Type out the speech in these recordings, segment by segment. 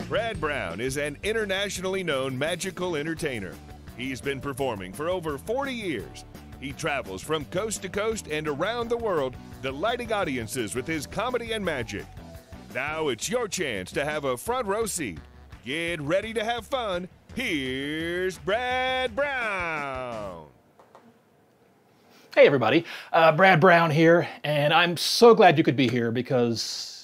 Brad Brown is an internationally known magical entertainer. He's been performing for over 40 years. He travels from coast to coast and around the world, delighting audiences with his comedy and magic. Now it's your chance to have a front row seat. Get ready to have fun. Here's Brad Brown. Hey everybody, Brad Brown here, and I'm so glad you could be here because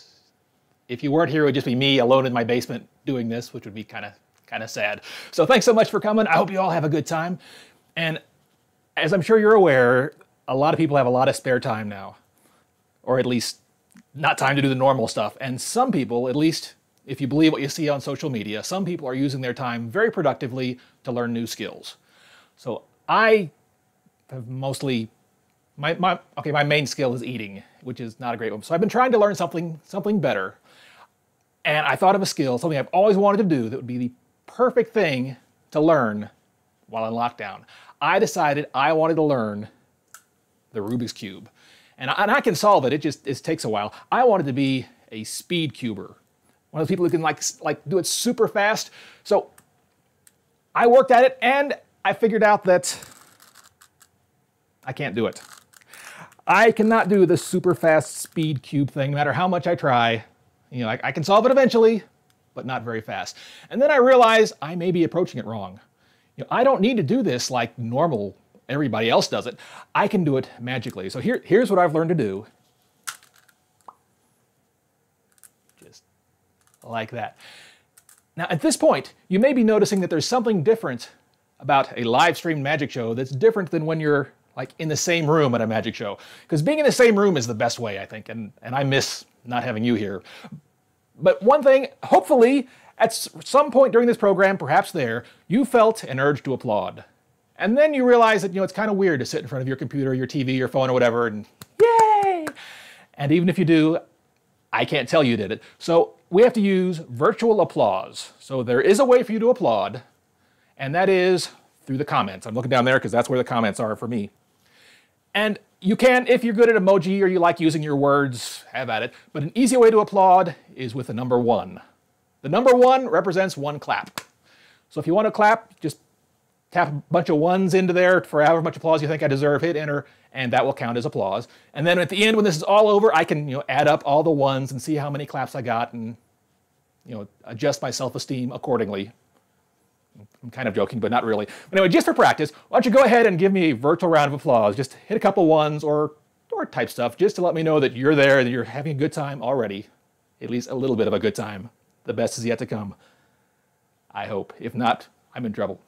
if you weren't here, it would just be me alone in my basement doing this, which would be kind of sad. So thanks so much for coming. I hope you all have a good time. And as I'm sure you're aware, a lot of people have a lot of spare time now, or at least not time to do the normal stuff. And some people, at least if you believe what you see on social media, some people are using their time very productively to learn new skills. So I have mostly, my main skill is eating, which is not a great one. So I've been trying to learn something better. And I thought of a skill, something I've always wanted to do that would be the perfect thing to learn while in lockdown. I decided I wanted to learn the Rubik's Cube. And I can solve it, it takes a while. I wanted to be a speed cuber. One of those people who can like do it super fast. So I worked at it and I figured out that I can't do it. I cannot do the super fast speed cube thing no matter how much I try. You know, I can solve it eventually, but not very fast. And then I realized I may be approaching it wrong. You know, I don't need to do this like normal, everybody else does it. I can do it magically. So here's what I've learned to do. Just like that. Now at this point, you may be noticing that there's something different about a live streamed magic show that's different than when you're like in the same room at a magic show. Because being in the same room is the best way, I think, and I miss not having you here. But one thing, hopefully, at some point during this program, perhaps there, you felt an urge to applaud. And then you realize that, you know, it's kind of weird to sit in front of your computer, your TV, your phone, or whatever, and yay! And even if you do, I can't tell you did it. So we have to use virtual applause. So there is a way for you to applaud, and that is through the comments. I'm looking down there because that's where the comments are for me. And you can, if you're good at emoji or you like using your words, have at it. But an easy way to applaud is with the number 1. The number 1 represents 1 clap. So if you want to clap, just tap a bunch of 1s into there for however much applause you think I deserve, hit enter, and that will count as applause. And then at the end, when this is all over, I can, you know, add up all the 1s and see how many claps I got and, you know, adjust my self-esteem accordingly. I'm kind of joking, but not really. But anyway, just for practice, why don't you go ahead and give me a virtual round of applause. Just hit a couple 1s or type stuff just to let me know that you're there, that you're having a good time already. At least a little bit of a good time. The best is yet to come. I hope. If not, I'm in trouble.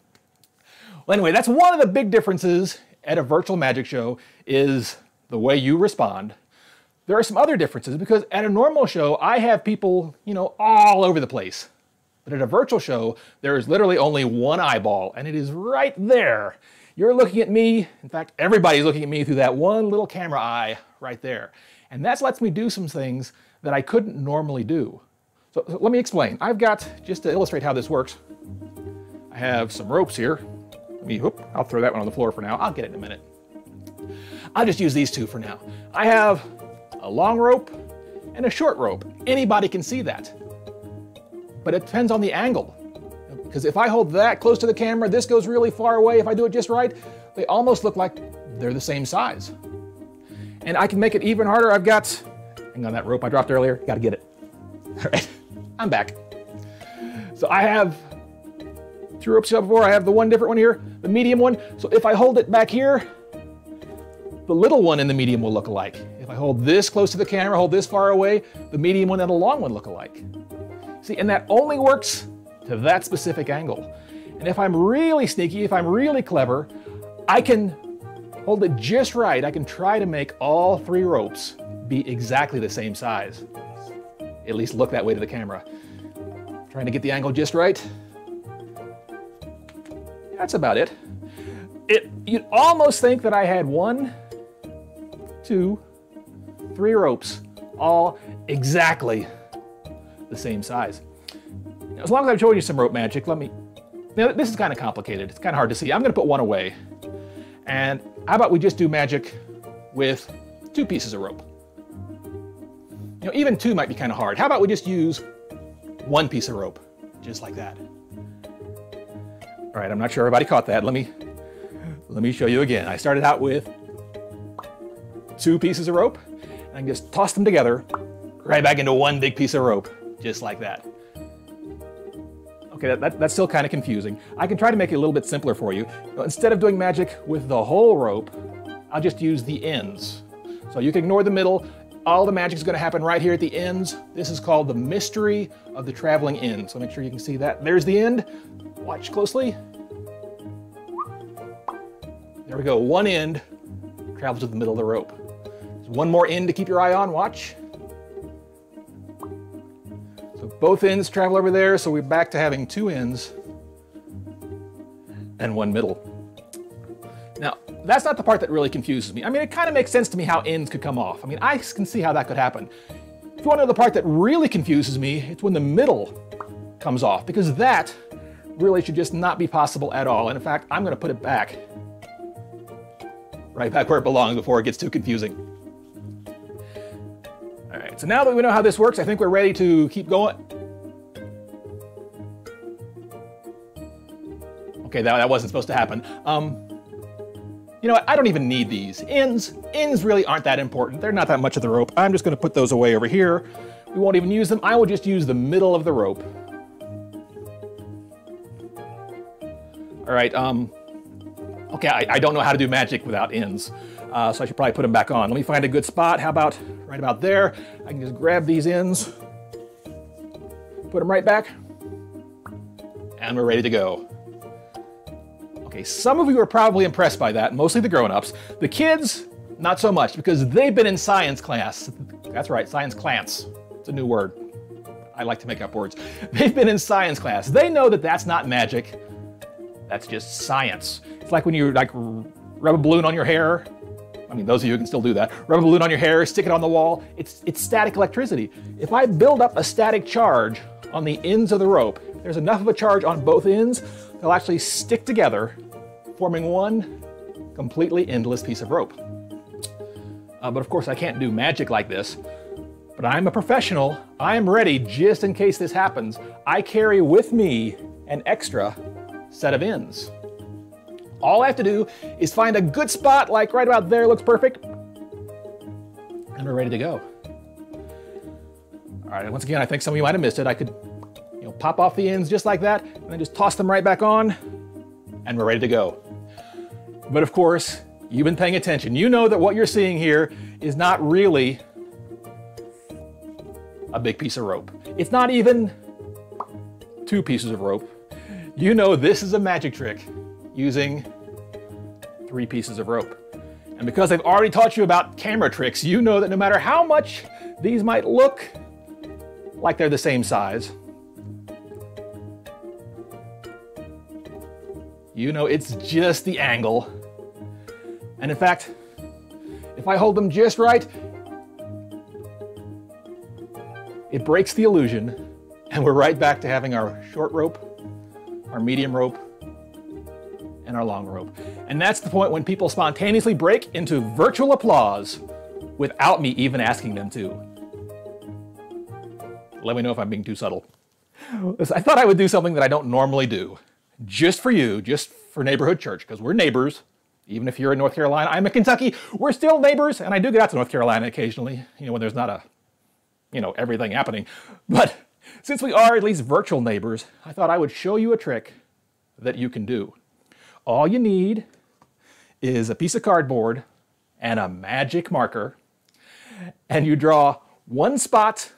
Well, anyway, that's one of the big differences at a virtual magic show is the way you respond. There are some other differences because at a normal show, I have people, you know, all over the place. But at a virtual show, there is literally only 1 eyeball, and it is right there. You're looking at me. In fact, everybody's looking at me through that one little camera eye right there. And that lets me do some things that I couldn't normally do. So let me explain. I've got, just to illustrate how this works, I have some ropes here. I'll throw that one on the floor for now. I'll get it in a minute. I'll just use these 2 for now. I have a long rope and a short rope. Anybody can see that. But it depends on the angle. Because if I hold that close to the camera, this goes really far away. If I do it just right, they almost look like they're the same size. And I can make it even harder. I've got, hang on, that rope I dropped earlier, gotta get it. All right, I'm back. So I have 2 ropes before. I have the 1 different one here, the medium one. So if I hold it back here, the little one in the medium will look alike. If I hold this close to the camera, hold this far away, the medium one and the long one look alike. See, and that only works to that specific angle. And if I'm really sneaky, if I'm really clever, I can hold it just right. I can try to make all 3 ropes be exactly the same size. At least look that way to the camera. Trying to get the angle just right. That's about it. You'd almost think that I had 1, 2, 3 ropes, all exactly the same size. Now, as long as I've shown you some rope magic, now this is kind of complicated. It's kind of hard to see. I'm going to put 1 away. And how about we just do magic with 2 pieces of rope? You know, even 2 might be kind of hard. How about we just use 1 piece of rope? just like that. All right, I'm not sure everybody caught that. Let me show you again. I started out with 2 pieces of rope, and I can just toss them together right back into one big piece of rope, just like that. Okay, that's still kind of confusing. I can try to make it a little bit simpler for you. Instead of doing magic with the whole rope, I'll just use the ends. So you can ignore the middle. All the magic is going to happen right here at the ends. This is called the mystery of the traveling end. So make sure you can see that. There's the end. Watch closely. There we go. One end travels to the middle of the rope. There's one more end to keep your eye on. Watch. So both ends travel over there, so we're back to having 2 ends and 1 middle. Now, that's not the part that really confuses me. I mean, it kind of makes sense to me how ends could come off. I mean, I can see how that could happen. If you want to know the part that really confuses me, it's when the middle comes off, because that really should just not be possible at all. And in fact, I'm going to put it back, right back where it belongs before it gets too confusing. All right, so now that we know how this works, I think we're ready to keep going. Okay, that wasn't supposed to happen. You know what, I don't even need these. Ends really aren't that important. They're not that much of the rope. I'm just going to put those away over here. We won't even use them. I will just use the middle of the rope. All right, okay, I don't know how to do magic without ends, so I should probably put them back on. Let me find a good spot. How about right about there? I can just grab these ends, put them right back, and we're ready to go. Okay, some of you are probably impressed by that, mostly the grown-ups. The kids, not so much, because they've been in science class. That's right, science class. It's a new word. I like to make up words. They've been in science class. They know that that's not magic. That's just science. It's like when you rub a balloon on your hair. I mean, those of you who can still do that. Rub a balloon on your hair, stick it on the wall. It's static electricity. If I build up a static charge on the ends of the rope, if there's enough of a charge on both ends, they'll actually stick together, forming one completely endless piece of rope. But of course, I can't do magic like this. But I'm a professional. I am ready just in case this happens. I carry with me an extra set of ends. All I have to do is find a good spot, like right about there, looks perfect, and we're ready to go. All right, once again, I think some of you might have missed it. I could, pop off the ends just like that, and then just toss them right back on, and we're ready to go. But of course, you've been paying attention. You know that what you're seeing here is not really a big piece of rope. It's not even 2 pieces of rope. You know this is a magic trick using 3 pieces of rope. And because I've already taught you about camera tricks, you know that no matter how much these might look like they're the same size, you know it's just the angle. And in fact, if I hold them just right, it breaks the illusion, and we're right back to having our short rope, our medium rope, and our long rope. And that's the point when people spontaneously break into virtual applause without me even asking them to. Let me know if I'm being too subtle. I thought I would do something that I don't normally do. Just for you, just for Neighborhood Church, because we're neighbors. Even if you're in North Carolina, I'm in Kentucky, we're still neighbors, and I do get out to North Carolina occasionally, when there's not everything happening. But since we are at least virtual neighbors, I thought I would show you a trick that you can do. All you need is a piece of cardboard and a magic marker, and you draw 1 spot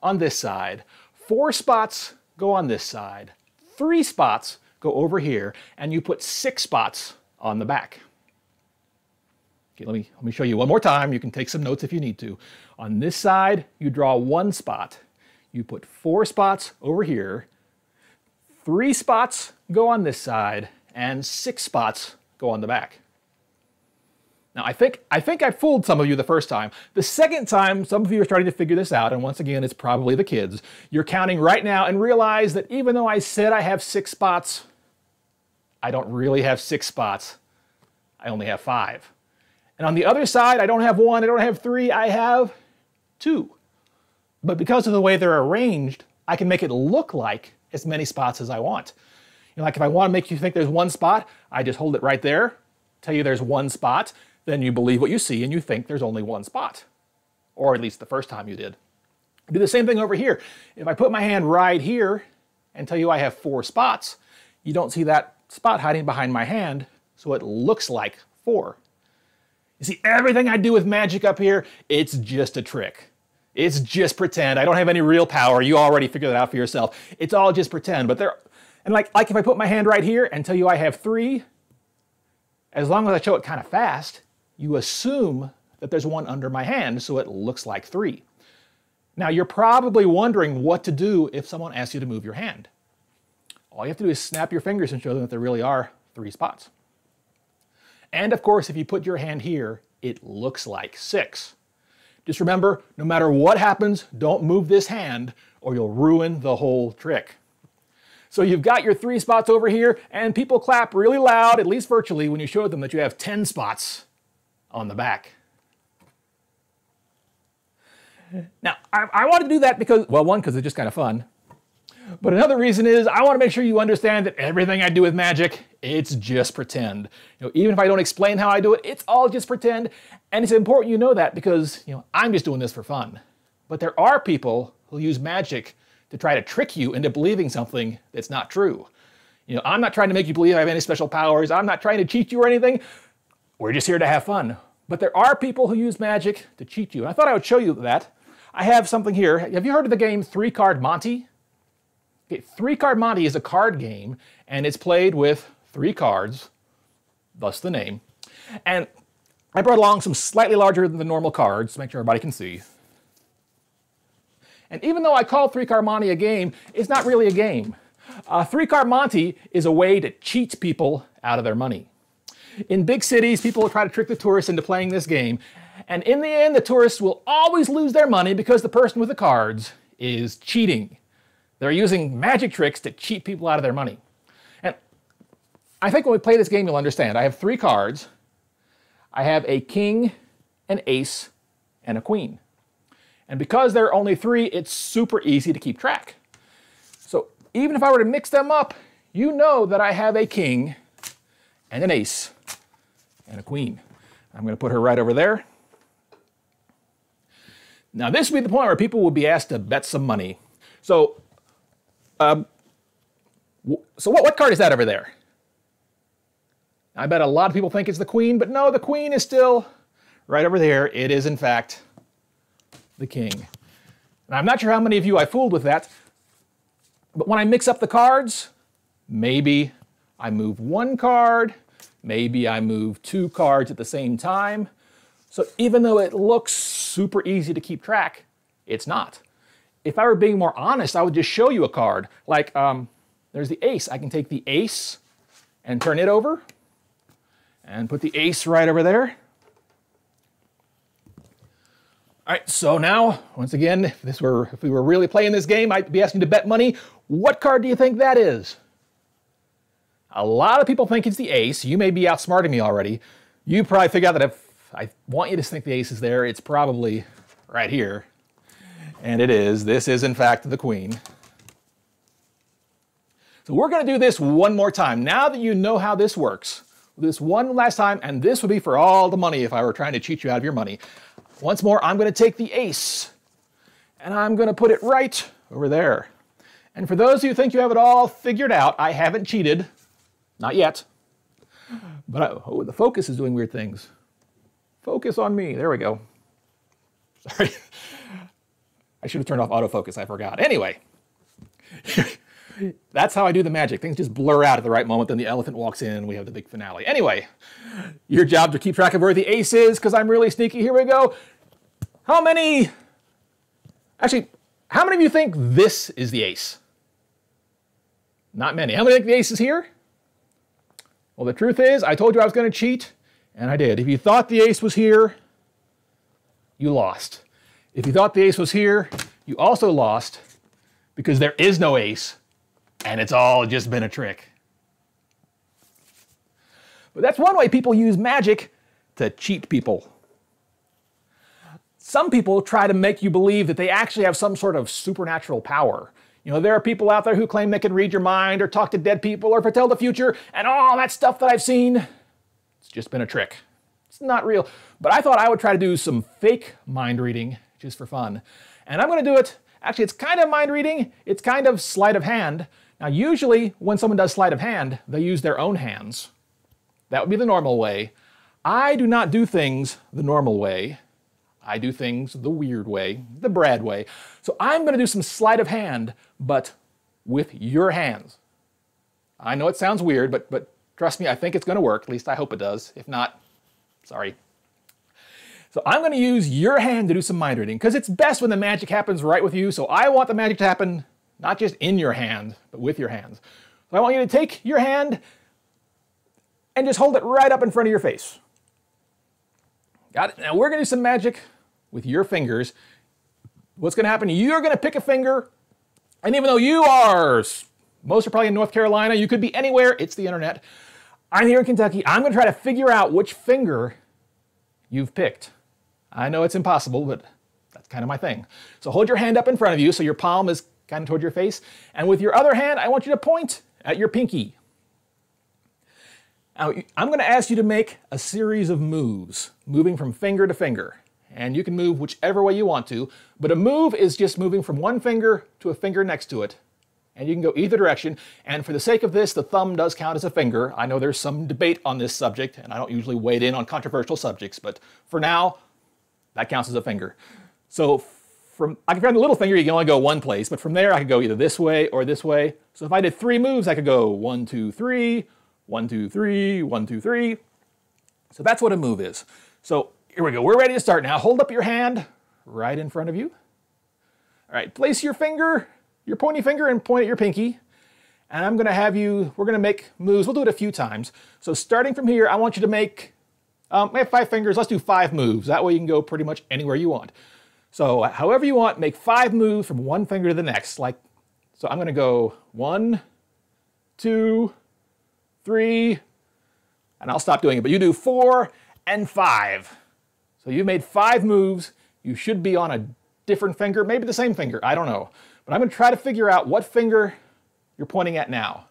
on this side, 4 spots go on this side, 3 spots go over here, and you put 6 spots on the back. Okay, let me show you one more time. You can take some notes if you need to. On this side, you draw 1 spot. You put 4 spots over here, 3 spots go on this side, and 6 spots go on the back. Now, I think I fooled some of you the first time. The second time, some of you are starting to figure this out, and once again, it's probably the kids. You're counting right now and realize that even though I said I have 6 spots, I don't really have 6 spots. I only have 5. And on the other side, I don't have 1, I don't have 3, I have 2. But because of the way they're arranged, I can make it look like as many spots as I want. You know, like if I want to make you think there's one spot, I just hold it right there, tell you there's one spot, then you believe what you see and you think there's only one spot. Or at least the first time you did. Do the same thing over here. If I put my hand right here and tell you I have 4 spots, you don't see that spot hiding behind my hand, so it looks like 4. You see, everything I do with magic up here, it's just a trick. It's just pretend. I don't have any real power. You already figured that out for yourself. It's all just pretend. But like if I put my hand right here and tell you I have 3, as long as I show it kind of fast, you assume that there's one under my hand, so it looks like 3. Now, you're probably wondering what to do if someone asks you to move your hand. All you have to do is snap your fingers and show them that there really are 3 spots. And of course, if you put your hand here, it looks like 6. Just remember, no matter what happens, don't move this hand or you'll ruin the whole trick. So you've got your 3 spots over here, and people clap really loud, at least virtually, when you show them that you have 10 spots on the back. Now, I want to do that because, well, one, because it's just kind of fun. But another reason is I want to make sure you understand that everything I do with magic, it's just pretend. You know, even if I don't explain how I do it, it's all just pretend. And it's important you know that because, you know, I'm just doing this for fun. But there are people who use magic to try to trick you into believing something that's not true. You know, I'm not trying to make you believe I have any special powers. I'm not trying to cheat you or anything. We're just here to have fun. But there are people who use magic to cheat you. And I thought I would show you that. I have something here. Have you heard of the game 3-Card Monte? Okay, 3-Card Monte is a card game, and it's played with 3 cards, thus the name. And I brought along some slightly larger than the normal cards to make sure everybody can see. And even though I call 3-Card Monte a game, it's not really a game. 3-Card Monte is a way to cheat people out of their money. In big cities, people will try to trick the tourists into playing this game. And in the end, the tourists will always lose their money because the person with the cards is cheating. They're using magic tricks to cheat people out of their money. And I think when we play this game, you'll understand. I have 3 cards. I have a king, an ace, and a queen. And because there are only 3, it's super easy to keep track. So even if I were to mix them up, you know that I have a king and an ace and a queen. I'm going to put her right over there. Now this would be the point where people would be asked to bet some money. So, what card is that over there? I bet a lot of people think it's the queen, but no, the queen is still right over there. It is, in fact, the king. And I'm not sure how many of you I fooled with that, but when I mix up the cards, maybe I move 1 card, maybe I move 2 cards at the same time. So even though it looks super easy to keep track, it's not. If I were being more honest, I would just show you a card. Like, there's the ace. I can take the ace and turn it over and put the ace right over there. All right, so now, once again, if we were really playing this game, I'd be asking you to bet money. What card do you think that is? A lot of people think it's the ace. You may be outsmarting me already. You probably figure out that if I want you to think the ace is there, it's probably right here. And it is. This is, in fact, the queen. So we're going to do this one more time. Now that you know how this works, we'll do this one last time, and this would be for all the money if I were trying to cheat you out of your money. Once more, I'm going to take the ace, and I'm going to put it right over there. And for those of you who think you have it all figured out, I haven't cheated. Not yet. But the focus is doing weird things. Focus on me. There we go. Sorry. I should have turned off autofocus. I forgot. Anyway. That's how I do the magic. Things just blur out at the right moment. Then the elephant walks in and we have the big finale. Anyway, your job to keep track of where the ace is because I'm really sneaky. Here we go. How many of you think this is the ace? Not many. How many think the ace is here? Well, the truth is, I told you I was going to cheat, and I did. If you thought the ace was here, you lost. If you thought the ace was here, you also lost because there is no ace, and it's all just been a trick. But that's one way people use magic to cheat people. Some people try to make you believe that they actually have some sort of supernatural power. You know, there are people out there who claim they can read your mind or talk to dead people or foretell the future, and all that stuff that I've seen, it's just been a trick. It's not real. But I thought I would try to do some fake mind reading just for fun. And I'm going to do it, actually it's kind of mind reading, it's kind of sleight of hand. Now usually when someone does sleight of hand, they use their own hands. That would be the normal way. I do not do things the normal way. I do things the weird way, the Brad way. So I'm going to do some sleight of hand, but with your hands. I know it sounds weird, but trust me, I think it's going to work. At least I hope it does. If not, sorry. So I'm going to use your hand to do some mind reading because it's best when the magic happens right with you. So I want the magic to happen not just in your hand, but with your hands. So I want you to take your hand and just hold it right up in front of your face. Got it? Now we're going to do some magic with your fingers. What's going to happen? You're going to pick a finger, and even though most are probably in North Carolina, you could be anywhere, it's the internet. I'm here in Kentucky. I'm going to try to figure out which finger you've picked. I know it's impossible, but that's kind of my thing. So hold your hand up in front of you so your palm is kind of toward your face, and with your other hand, I want you to point at your pinky. Now, I'm going to ask you to make a series of moves, moving from finger to finger. And you can move whichever way you want to, but a move is just moving from one finger to a finger next to it. And you can go either direction. And for the sake of this, the thumb does count as a finger. I know there's some debate on this subject, and I don't usually wade in on controversial subjects, but for now, that counts as a finger. So I can find the little finger, you can only go one place, but from there I could go either this way or this way. So if I did 3 moves, I could go 1, 2, 3, 1, 2, 3, 1, 2, 3. So that's what a move is. So here we go. We're ready to start now. Hold up your hand right in front of you. All right, place your finger, your pointy finger, and point at your pinky. And I'm going to have you, we're going to make moves. We'll do it a few times. So starting from here, I want you to make, we have 5 fingers. Let's do 5 moves. That way you can go pretty much anywhere you want. So however you want, make 5 moves from one finger to the next. So I'm going to go 1, 2, 3, and I'll stop doing it, but you do 4 and 5. So you've made 5 moves. You should be on a different finger, maybe the same finger, I don't know. But I'm going to try to figure out what finger you're pointing at now.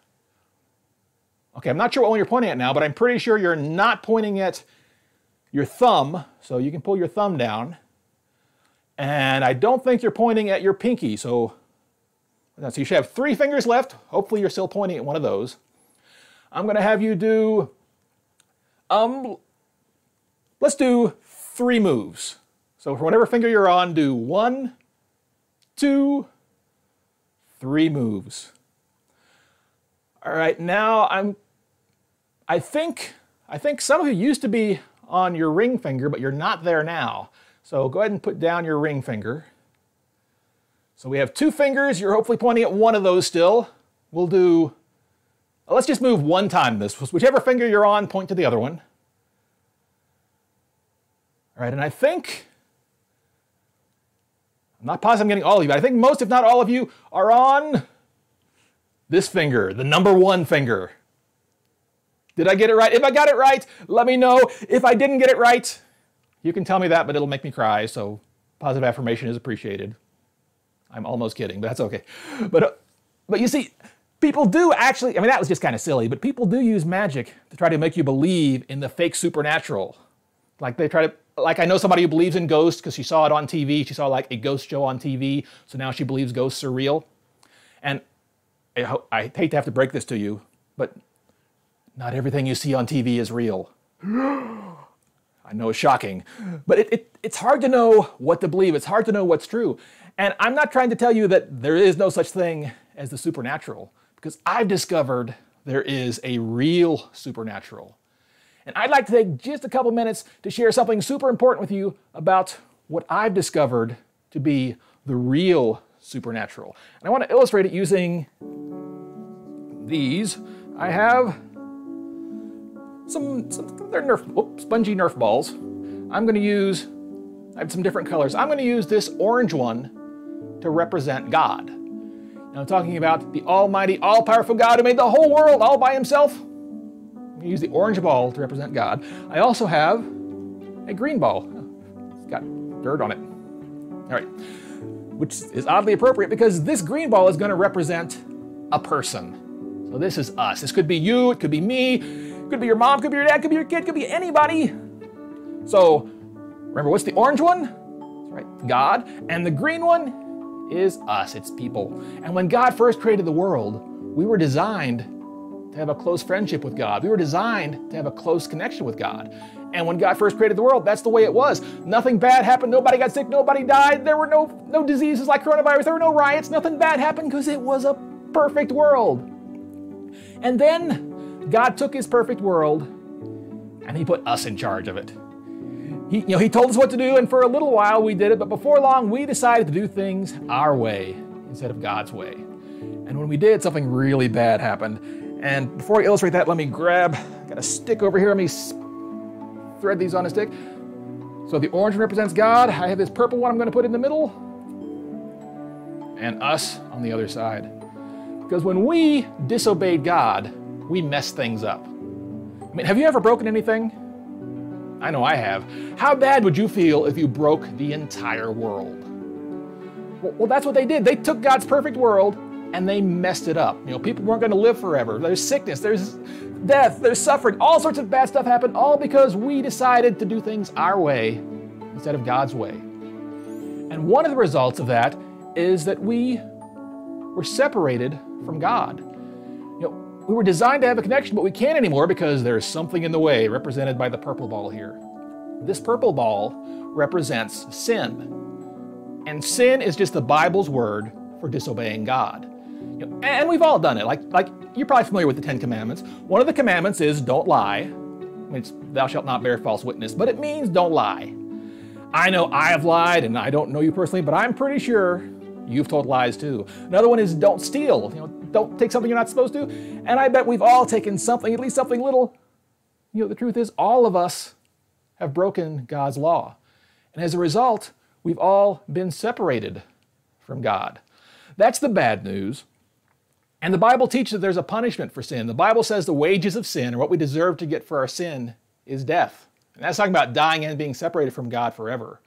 Okay, I'm not sure what one you're pointing at now, but I'm pretty sure you're not pointing at your thumb, so you can pull your thumb down. And I don't think you're pointing at your pinky, so you should have 3 fingers left. Hopefully you're still pointing at one of those. I'm going to have you do, let's do 3 moves. So for whatever finger you're on, do 1, 2, 3 moves. All right, now I think some of you used to be on your ring finger, but you're not there now. So go ahead and put down your ring finger. So we have 2 fingers. You're hopefully pointing at one of those still. We'll do, let's just move one time this. Whichever finger you're on, point to the other one. All right, and I think, I'm not positive I'm getting all of you, but I think most, if not all of you, are on this finger, the number 1 finger. Did I get it right? If I got it right, let me know. If I didn't get it right, you can tell me that, but it'll make me cry, so positive affirmation is appreciated. I'm almost kidding, but that's okay. But you see, people do actually, I mean, that was just kind of silly, but people do use magic to try to make you believe in the fake supernatural. Like they try to, like I know somebody who believes in ghosts because she saw it on TV. She saw like a ghost show on TV, so now she believes ghosts are real. And I hate to have to break this to you, but not everything you see on TV is real. I know it's shocking, but it's hard to know what to believe. It's hard to know what's true. And I'm not trying to tell you that there is no such thing as the supernatural, because I've discovered there is a real supernatural. And I'd like to take just a couple minutes to share something super important with you about what I've discovered to be the real supernatural. And I want to illustrate it using these. I have they're spongy Nerf balls. I'm going to use, I have some different colors. I'm going to use this orange one to represent God. Now I'm talking about the almighty, all-powerful God who made the whole world all by himself. I'm going to use the orange ball to represent God. I also have a green ball. It's got dirt on it. All right. which is oddly appropriate because this green ball is going to represent a person. So this is us. This could be you, it could be me, it could be your mom, it could be your dad, it could be your kid, it could be anybody. So remember, what's the orange one? That's right, God. And the green one is us, it's people. And when God first created the world, we were designed to have a close friendship with God. We were designed to have a close connection with God. And when God first created the world, that's the way it was. Nothing bad happened, nobody got sick, nobody died, there were no diseases like coronavirus, there were no riots, nothing bad happened because it was a perfect world. And then God took his perfect world and he put us in charge of it. He told us what to do, and for a little while we did it, but before long we decided to do things our way instead of God's way. And when we did, something really bad happened. And before I illustrate that, let me grab, I got a stick over here, let me thread these on a stick. So the orange represents God, I have this purple one I'm going to put in the middle, and us on the other side. Because when we disobeyed God, we messed things up. I mean, have you ever broken anything? I know I have. How bad would you feel if you broke the entire world? Well, that's what they did. They took God's perfect world and they messed it up. People weren't going to live forever. There's sickness, there's death, there's suffering. All sorts of bad stuff happened, all because we decided to do things our way instead of God's way. And one of the results of that is that we were separated from God. We were designed to have a connection, but we can't anymore because there's something in the way, represented by the purple ball here. This purple ball represents sin. And sin is just the Bible's word for disobeying God. And we've all done it. Like you're probably familiar with the 10 Commandments. One of the commandments is don't lie. It's thou shalt not bear false witness, but it means don't lie. I know I have lied, and I don't know you personally, but I'm pretty sure you've told lies too. Another one is don't steal. Don't take something you're not supposed to. And I bet we've all taken something, at least something little. The truth is all of us have broken God's law. And as a result, we've all been separated from God. That's the bad news. And the Bible teaches that there's a punishment for sin. The Bible says the wages of sin, or what we deserve to get for our sin, is death. And that's talking about dying and being separated from God forever.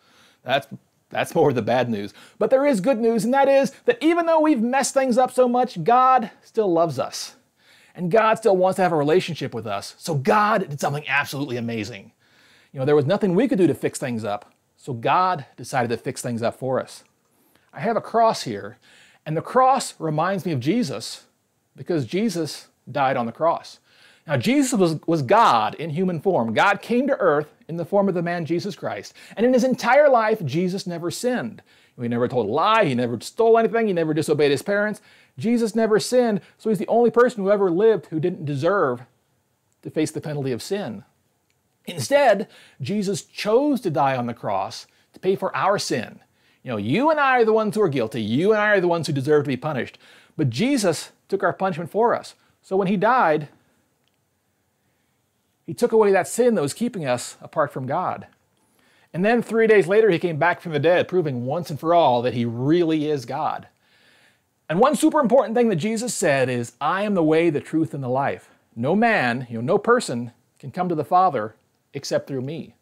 That's more of the bad news. But there is good news, and that is that even though we've messed things up so much, God still loves us. And God still wants to have a relationship with us. So God did something absolutely amazing. There was nothing we could do to fix things up. So God decided to fix things up for us. I have a cross here, and the cross reminds me of Jesus because Jesus died on the cross. Now, Jesus was God in human form. God came to earth in the form of the man Jesus Christ. And in his entire life, Jesus never sinned. He never told a lie. He never stole anything. He never disobeyed his parents. Jesus never sinned. So he's the only person who ever lived who didn't deserve to face the penalty of sin. Instead, Jesus chose to die on the cross to pay for our sin. You and I are the ones who are guilty. You and I are the ones who deserve to be punished. But Jesus took our punishment for us. So when he died, he took away that sin that was keeping us apart from God. And then 3 days later, he came back from the dead, proving once and for all that he really is God. And one super important thing that Jesus said is, I am the way, the truth, and the life. No man, no person can come to the Father except through me.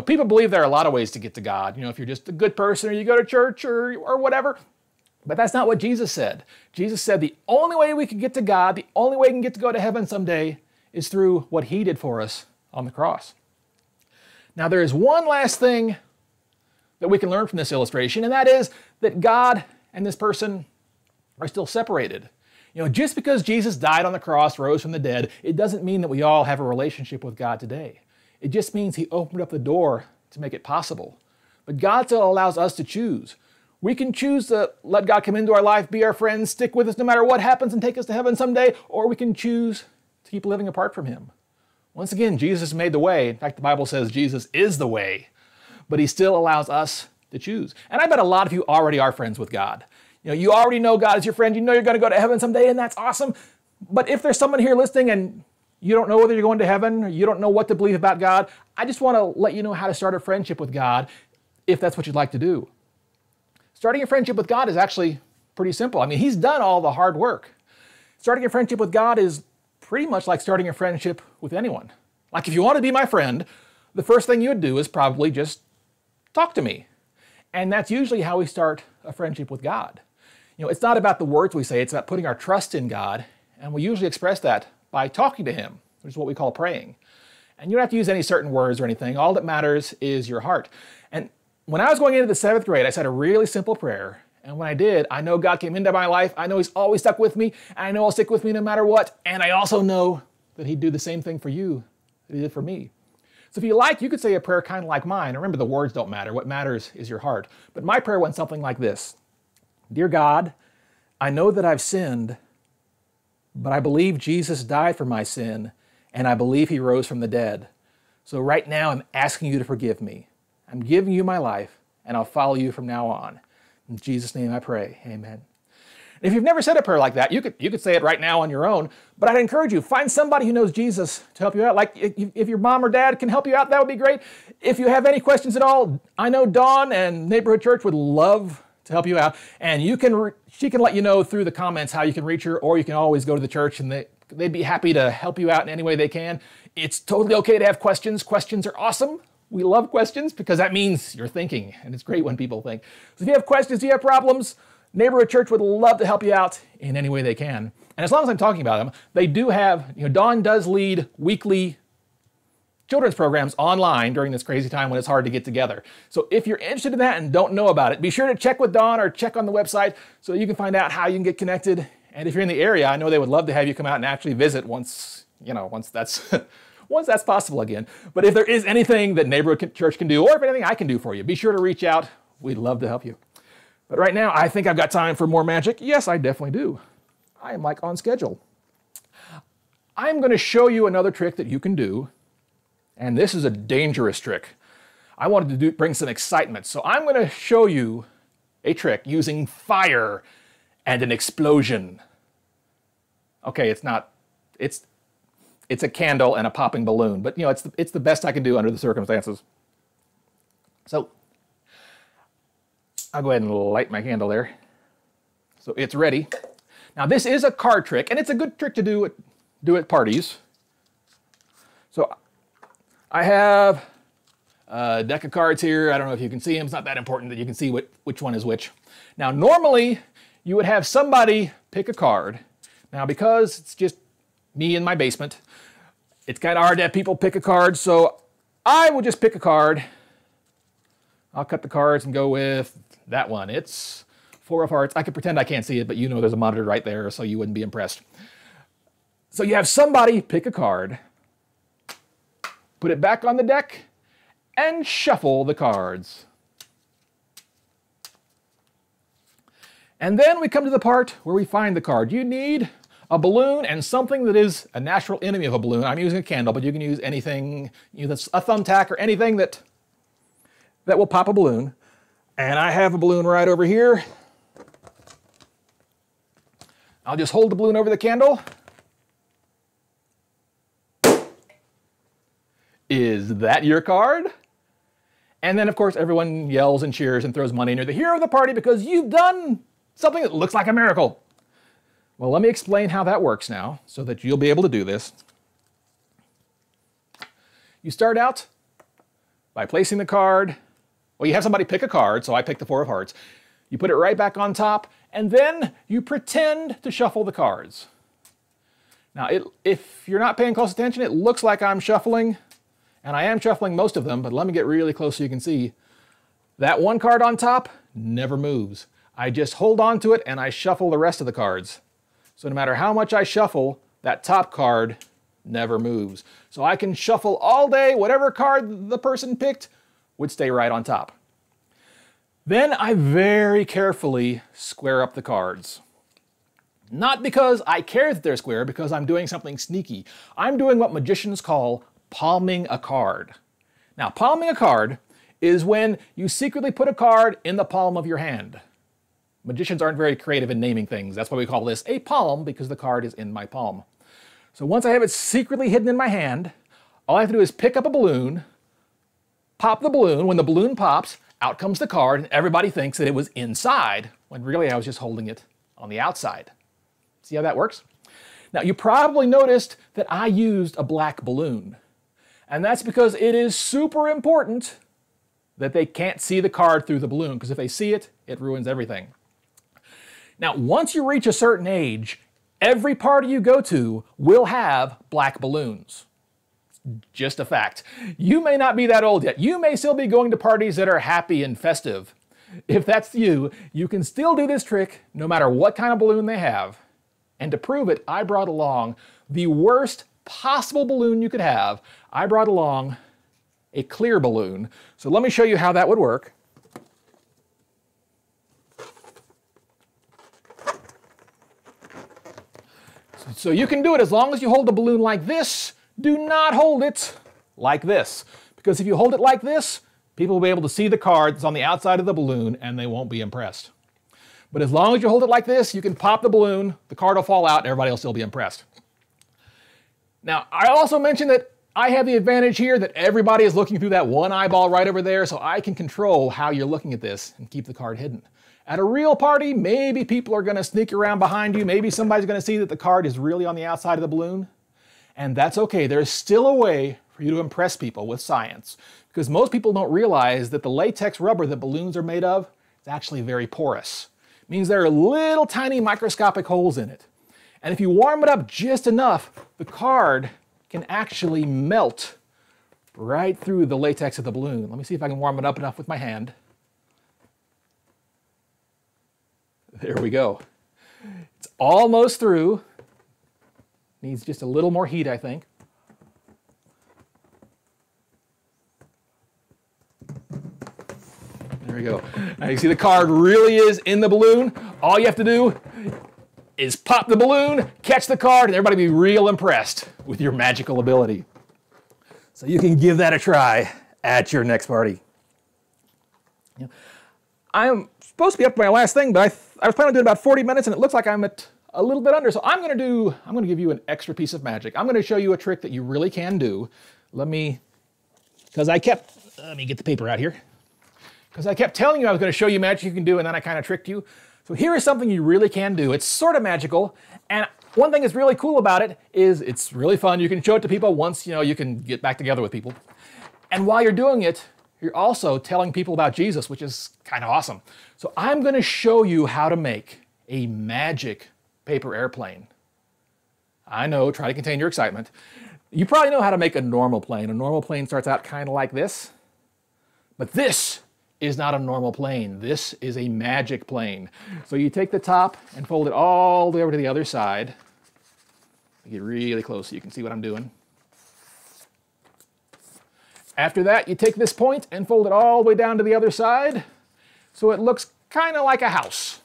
People believe there are a lot of ways to get to God. If you're just a good person or you go to church or whatever. But that's not what Jesus said. Jesus said the only way we can get to God, the only way we can get to go to heaven someday is through what he did for us on the cross. Now there is one last thing that we can learn from this illustration, and that is that God and this person are still separated. Just because Jesus died on the cross, rose from the dead, it doesn't mean that we all have a relationship with God today. It just means he opened up the door to make it possible. But God still allows us to choose. We can choose to let God come into our life, be our friend, stick with us no matter what happens and take us to heaven someday, or we can choose to keep living apart from him. Once again, Jesus made the way. In fact, the Bible says Jesus is the way, but he still allows us to choose. And I bet a lot of you already are friends with God. You already know God is your friend. You know you're going to go to heaven someday, and that's awesome. But if there's someone here listening and you don't know whether you're going to heaven or you don't know what to believe about God, I just want to let you know how to start a friendship with God if that's what you'd like to do. Starting a friendship with God is actually pretty simple. I mean, he's done all the hard work. Starting a friendship with God is pretty much like starting a friendship with anyone. Like if you want to be my friend, the first thing you would do is probably just talk to me. And that's usually how we start a friendship with God. It's not about the words we say, it's about putting our trust in God, and we usually express that by talking to Him, which is what we call praying. And you don't have to use any certain words or anything. All that matters is your heart. And when I was going into the 7th grade, I said a really simple prayer. And when I did, I know God came into my life. I know He's always stuck with me. And I know He'll stick with me no matter what. And I also know that He'd do the same thing for you that He did for me. So if you like, you could say a prayer kind of like mine. Remember, the words don't matter. What matters is your heart. But my prayer went something like this. Dear God, I know that I've sinned, but I believe Jesus died for my sin, and I believe He rose from the dead. So right now, I'm asking you to forgive me. I'm giving you my life, and I'll follow you from now on. In Jesus' name I pray, amen. If you've never said a prayer like that, you could say it right now on your own, but I'd encourage you, find somebody who knows Jesus to help you out. Like if your mom or dad can help you out, that would be great. If you have any questions at all, I know Dawn and Neighborhood Church would love to help you out, and she can let you know through the comments how you can reach her, or you can always go to the church and they'd be happy to help you out in any way they can. It's totally okay to have questions. Questions are awesome. We love questions because that means you're thinking, and it's great when people think. So if you have questions, if you have problems, Neighborhood Church would love to help you out in any way they can. And as long as I'm talking about them, they do have, Dawn does lead weekly children's programs online during this crazy time when it's hard to get together. So if you're interested in that and don't know about it, be sure to check with Dawn or check on the website so you can find out how you can get connected. And if you're in the area, I know they would love to have you come out and actually visit once that's once that's possible again. But if there is anything that Neighborhood Church can do, or if anything I can do for you, be sure to reach out. We'd love to help you. But right now, I think I've got time for more magic. Yes, I definitely do. I am like on schedule. I'm going to show you another trick that you can do. And this is a dangerous trick. I wanted to bring some excitement. So I'm going to show you a trick using fire and an explosion. Okay, it's a candle and a popping balloon, but it's the best I can do under the circumstances. So I'll go ahead and light my candle there. So it's ready. Now this is a card trick, and it's a good trick to do at parties. So I have a deck of cards here. I don't know if you can see them. It's not that important that you can see which one is which. Now normally you would have somebody pick a card. Now because it's just me in my basement, it's kind of hard to have people pick a card, so I will just pick a card. I'll cut the cards and go with that one. It's 4 of hearts. I could pretend I can't see it, but there's a monitor right there, so you wouldn't be impressed. So you have somebody pick a card, put it back on the deck, and shuffle the cards. And then we come to the part where we find the card. You need a balloon and something that is a natural enemy of a balloon. I'm using a candle, but you can use anything, that's a thumbtack or anything that will pop a balloon. And I have a balloon right over here. I'll just hold the balloon over the candle. Is that your card? And then, of course, everyone yells and cheers and throws money, and you're the hero of the party because you've done something that looks like a miracle. Well, let me explain how that works now so that you'll be able to do this. You start out by placing the card. Well, you have somebody pick a card, so I picked the 4 of hearts. You put it right back on top, and then you pretend to shuffle the cards. Now, if you're not paying close attention, it looks like I'm shuffling, and I am shuffling most of them, but let me get really close so you can see. That one card on top never moves. I just hold on to it, and I shuffle the rest of the cards. So no matter how much I shuffle, that top card never moves. So I can shuffle all day, whatever card the person picked would stay right on top. Then I very carefully square up the cards. Not because I care that they're square, because I'm doing something sneaky. I'm doing what magicians call palming a card. Now, palming a card is when you secretly put a card in the palm of your hand. Magicians aren't very creative in naming things. That's why we call this a palm, because the card is in my palm. So once I have it secretly hidden in my hand, all I have to do is pick up a balloon, pop the balloon. When the balloon pops, out comes the card, and everybody thinks that it was inside, when really I was just holding it on the outside. See how that works? Now, you probably noticed that I used a black balloon. And that's because it is super important that they can't see the card through the balloon, because if they see it, it ruins everything. Now, once you reach a certain age, every party you go to will have black balloons. Just a fact. You may not be that old yet. You may still be going to parties that are happy and festive. If that's you, you can still do this trick no matter what kind of balloon they have. And to prove it, I brought along the worst possible balloon you could have. I brought along a clear balloon. So let me show you how that would work. So you can do it as long as you hold the balloon like this. Do not hold it like this, because if you hold it like this, people will be able to see the card that's on the outside of the balloon and they won't be impressed. But as long as you hold it like this, you can pop the balloon, the card will fall out, and everybody will still be impressed. Now, I also mentioned that I have the advantage here that everybody is looking through that one eyeball right over there, so I can control how you're looking at this and keep the card hidden. At a real party, maybe people are going to sneak around behind you. Maybe somebody's going to see that the card is really on the outside of the balloon. And that's okay. There's still a way for you to impress people with science, because most people don't realize that the latex rubber that balloons are made of is actually very porous. It means there are little tiny microscopic holes in it. And if you warm it up just enough, the card can actually melt right through the latex of the balloon. Let me see if I can warm it up enough with my hand. There we go. It's almost through. Needs just a little more heat, I think. There we go. Now you see the card really is in the balloon. All you have to do is pop the balloon, catch the card, and everybody be real impressed with your magical ability. So you can give that a try at your next party. I'm supposed to be up to my last thing, but I was planning on doing about 40 minutes, and it looks like I'm at a little bit under. So I'm going to give you an extra piece of magic. I'm going to show you a trick that you really can do. Let me get the paper out here. Because I kept telling you I was going to show you magic you can do, and then I kind of tricked you. So here is something you really can do. It's sort of magical, and one thing that's really cool about it is it's really fun. You can show it to people once you can get back together with people. And while you're doing it, you're also telling people about Jesus, which is kind of awesome. So I'm going to show you how to make a magic paper airplane. I know, try to contain your excitement. You probably know how to make a normal plane. A normal plane starts out kind of like this. But this is not a normal plane. This is a magic plane. So you take the top and fold it all the way over to the other side. Get really close so you can see what I'm doing. After that, you take this point and fold it all the way down to the other side so it looks kind of like a house.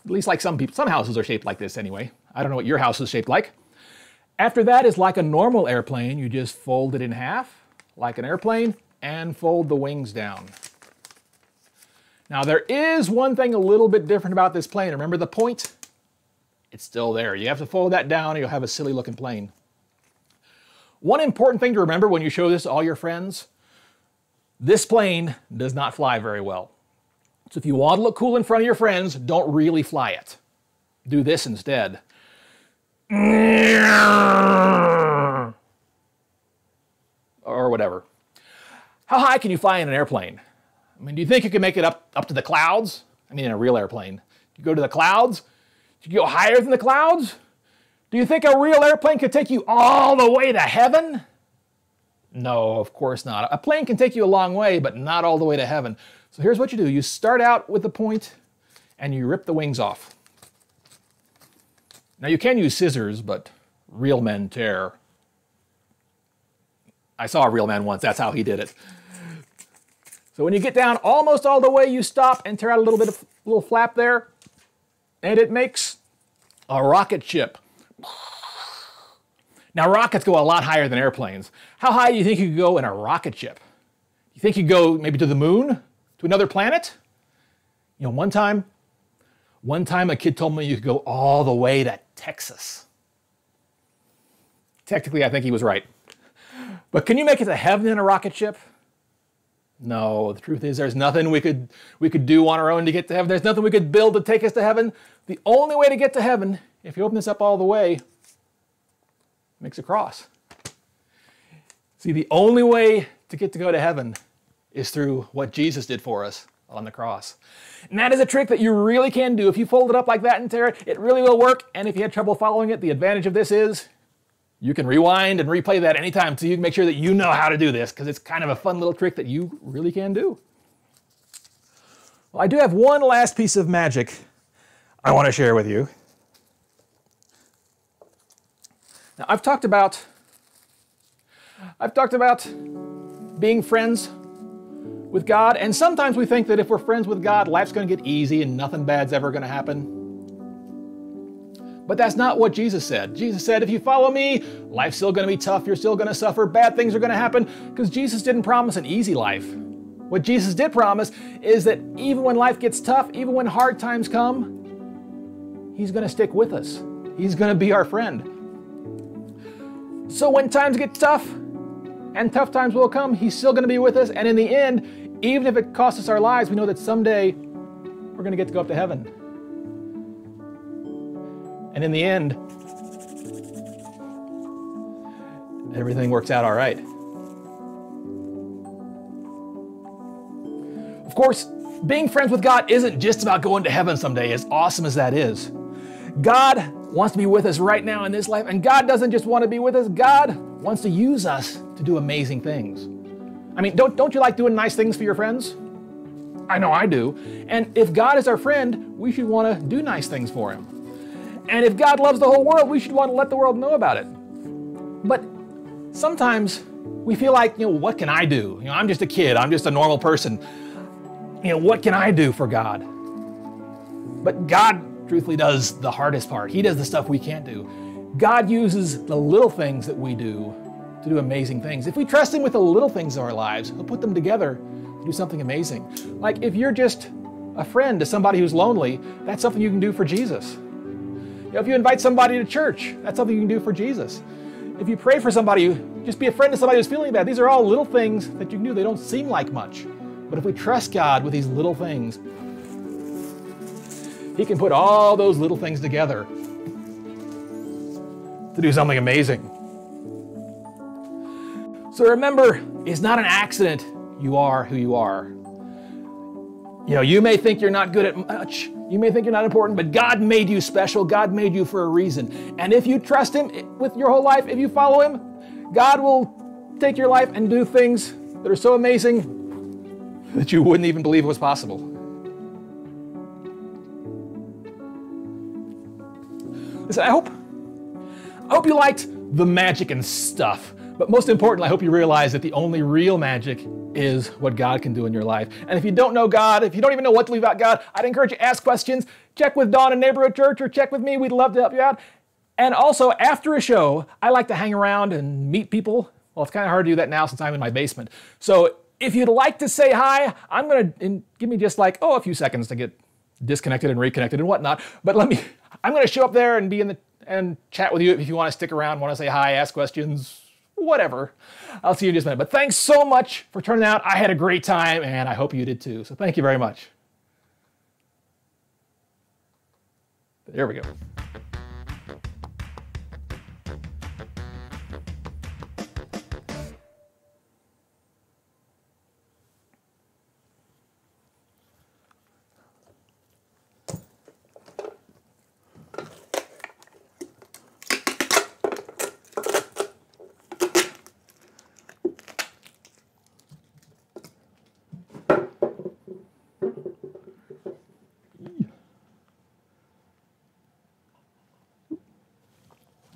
At least like some houses are shaped like this anyway. I don't know what your house is shaped like. After that is like a normal airplane. You just fold it in half like an airplane and fold the wings down. Now there is one thing a little bit different about this plane. Remember the point? It's still there. You have to fold that down and you'll have a silly looking plane. One important thing to remember when you show this to all your friends, this plane does not fly very well. So if you want to look cool in front of your friends, don't really fly it. Do this instead. Or whatever. How high can you fly in an airplane? I mean, do you think you can make it up to the clouds? I mean, in a real airplane. Do you go to the clouds? Do you go higher than the clouds? Do you think a real airplane could take you all the way to heaven? No, of course not. A plane can take you a long way, but not all the way to heaven. So here's what you do. You start out with the point and you rip the wings off. Now you can use scissors, but real men tear. I saw a real man once. That's how he did it. So when you get down almost all the way, you stop and tear out a little flap there, and it makes a rocket ship. Now rockets go a lot higher than airplanes. How high do you think you could go in a rocket ship? You think you could go maybe to the moon? To another planet? You know, one time a kid told me you could go all the way to Texas. Technically, I think he was right. But can you make it to heaven in a rocket ship? No, the truth is there's nothing we could do on our own to get to heaven. There's nothing we could build to take us to heaven. The only way to get to heaven, if you open this up all the way, makes a cross. See, the only way to go to heaven is through what Jesus did for us, on the cross. And that is a trick that you really can do. If you fold it up like that and tear it, it really will work. And if you had trouble following it, the advantage of this is you can rewind and replay that anytime, so you can make sure that you know how to do this, because it's kind of a fun little trick that you really can do. Well, I do have one last piece of magic I want to share with you. Now, I've talked about being friends with God, and sometimes we think that if we're friends with God, life's going to get easy and nothing bad's ever going to happen. But that's not what Jesus said. Jesus said, if you follow me, life's still going to be tough, you're still going to suffer, bad things are going to happen, because Jesus didn't promise an easy life. What Jesus did promise is that even when life gets tough, even when hard times come, He's going to stick with us. He's going to be our friend. So when times get tough, and tough times will come, He's still going to be with us, and in the end, even if it costs us our lives, we know that someday we're going to get to go up to heaven. And in the end, everything works out all right. Of course, being friends with God isn't just about going to heaven someday, as awesome as that is. God wants to be with us right now in this life, and God doesn't just want to be with us, God wants to use us to do amazing things. I mean, don't you like doing nice things for your friends? I know I do. And if God is our friend, we should want to do nice things for Him. And if God loves the whole world, we should want to let the world know about it. But sometimes we feel like, what can I do? I'm just a kid. I'm just a normal person. What can I do for God? But God truthfully does the hardest part. He does the stuff we can't do. God uses the little things that we do to do amazing things. If we trust Him with the little things of our lives, He'll put them together to do something amazing. Like if you're just a friend to somebody who's lonely, that's something you can do for Jesus. If you invite somebody to church, that's something you can do for Jesus. If you pray for somebody, just be a friend to somebody who's feeling bad. These are all little things that you can do. They don't seem like much. But if we trust God with these little things, He can put all those little things together to do something amazing. So remember, it's not an accident you are who you are. You may think you're not good at much. You may think you're not important, but God made you special. God made you for a reason. And if you trust Him with your whole life, if you follow Him, God will take your life and do things that are so amazing that you wouldn't even believe was possible. Listen, I hope you liked the magic and stuff. But most importantly, I hope you realize that the only real magic is what God can do in your life. And if you don't know God, if you don't even know what to believe about God, I'd encourage you to ask questions. Check with Dawn in Neighborhood Church or check with me. We'd love to help you out. And also, after a show, I like to hang around and meet people. Well, it's kind of hard to do that now since I'm in my basement. So if you'd like to say hi, I'm going to give me just like, a few seconds to get disconnected and reconnected and whatnot. But I'm going to show up there and and chat with you if you want to stick around, want to say hi, ask questions, whatever. I'll see you in just a minute. But thanks so much for turning out. I had a great time, and I hope you did too. So thank you very much. There we go.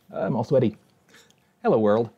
I'm all sweaty. Hello, world.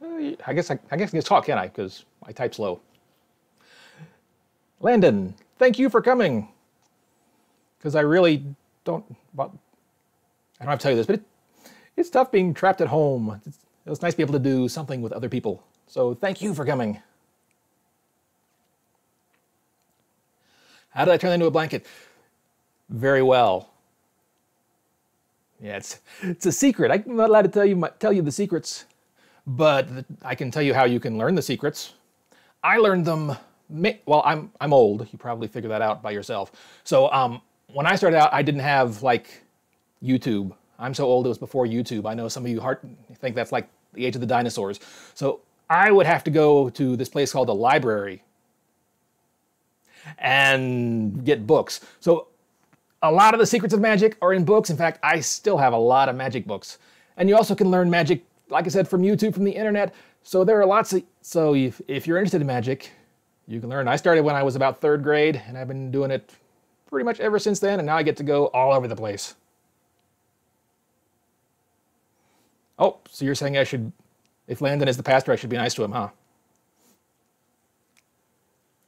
I guess I can talk, can't I? Because I type slow. Landon, thank you for coming. Because I really don't, well, I don't have to tell you this, but it's tough being trapped at home. It's nice to be able to do something with other people. So thank you for coming. How did I turn into a blanket? Very well. Yeah, it's a secret. I'm not allowed to tell you the secrets, but I can tell you how you can learn the secrets. I learned them. Well, I'm old. You probably figured that out by yourself. So when I started out, I didn't have like YouTube. I'm so old it was before YouTube. I know some of you think that's like the age of the dinosaurs. So I would have to go to this place called the library and get books. So a lot of the secrets of magic are in books. In fact, I still have a lot of magic books. And you also can learn magic, like I said, from YouTube, from the internet. So there are lots of, so if you're interested in magic, you can learn. I started when I was about 3rd grade, and I've been doing it pretty much ever since then, and now I get to go all over the place. Oh, so you're saying I should, if Landon is the pastor, I should be nice to him, huh?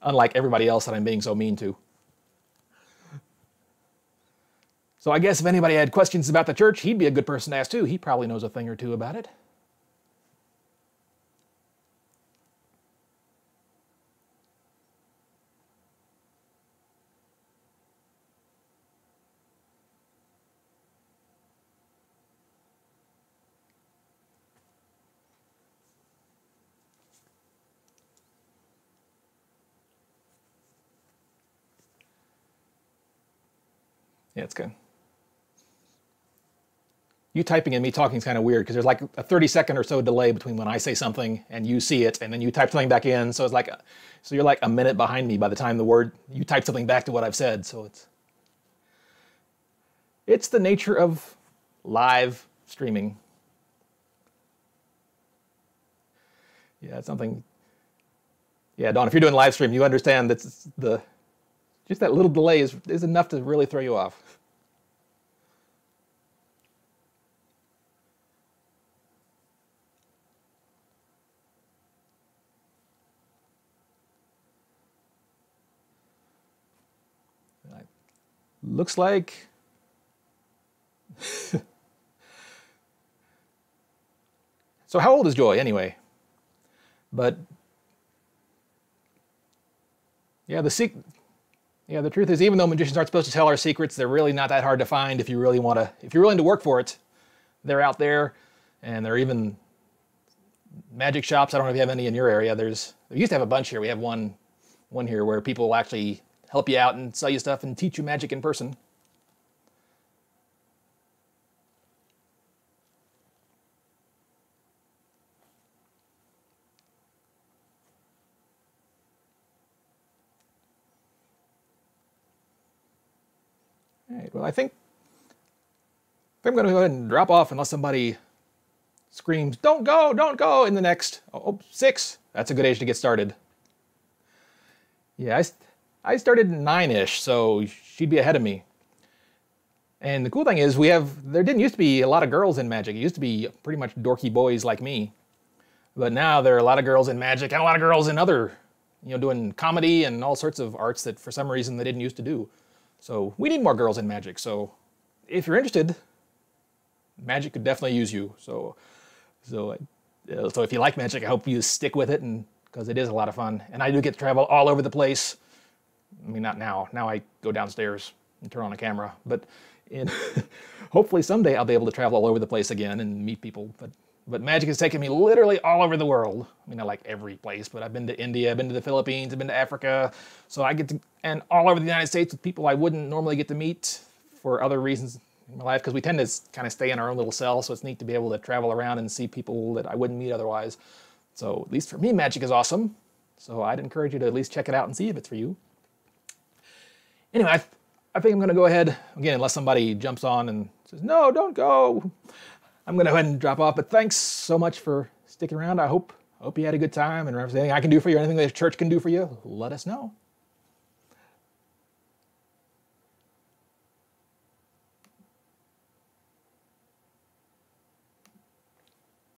Unlike everybody else that I'm being so mean to. So I guess if anybody had questions about the church, he'd be a good person to ask too. He probably knows a thing or two about it. Yeah, it's good. You typing and me talking is kind of weird because there's like a 30-second or so delay between when I say something and you see it, and then you type something back in. So it's like, so you're like a minute behind me by the time you type something back to what I've said. So it's the nature of live streaming. Yeah, it's something. Yeah, Dawn, if you're doing live stream, you understand that just that little delay is enough to really throw you off. Looks like so how old is Joy anyway? But yeah, the truth is, even though magicians aren't supposed to tell our secrets, they're really not that hard to find if you really want to. If you're willing to work for it, they're out there, and there are even magic shops. I don't know if you have any in your area. There used to have a bunch here. We have one here where people will actually help you out and sell you stuff and teach you magic in person. All right, well, I think I'm going to go ahead and drop off unless somebody screams, don't go, in the next, 6. That's a good age to get started. Yeah, I started 9-ish, so she'd be ahead of me. And the cool thing is there didn't used to be a lot of girls in magic. It used to be pretty much dorky boys like me. But now there are a lot of girls in magic and a lot of girls in other, doing comedy and all sorts of arts that for some reason they didn't used to do. So we need more girls in magic. So if you're interested, magic could definitely use you. So if you like magic, I hope you stick with it, and because it is a lot of fun. And I do get to travel all over the place. I mean, not now. Now I go downstairs and turn on a camera. But hopefully someday I'll be able to travel all over the place again and meet people. But magic has taken me literally all over the world. I mean, not like every place, but I've been to India, I've been to the Philippines, I've been to Africa. So I get to, and all over the United States with people I wouldn't normally get to meet for other reasons in my life, because we tend to kind of stay in our own little cell. So it's neat to be able to travel around and see people that I wouldn't meet otherwise. So at least for me, magic is awesome. So I'd encourage you to at least check it out and see if it's for you. Anyway, I think I'm going to go ahead, again, unless somebody jumps on and says, no, don't go. I'm going to go ahead and drop off, but thanks so much for sticking around. I hope you had a good time, and if there's anything I can do for you, or anything the church can do for you, let us know.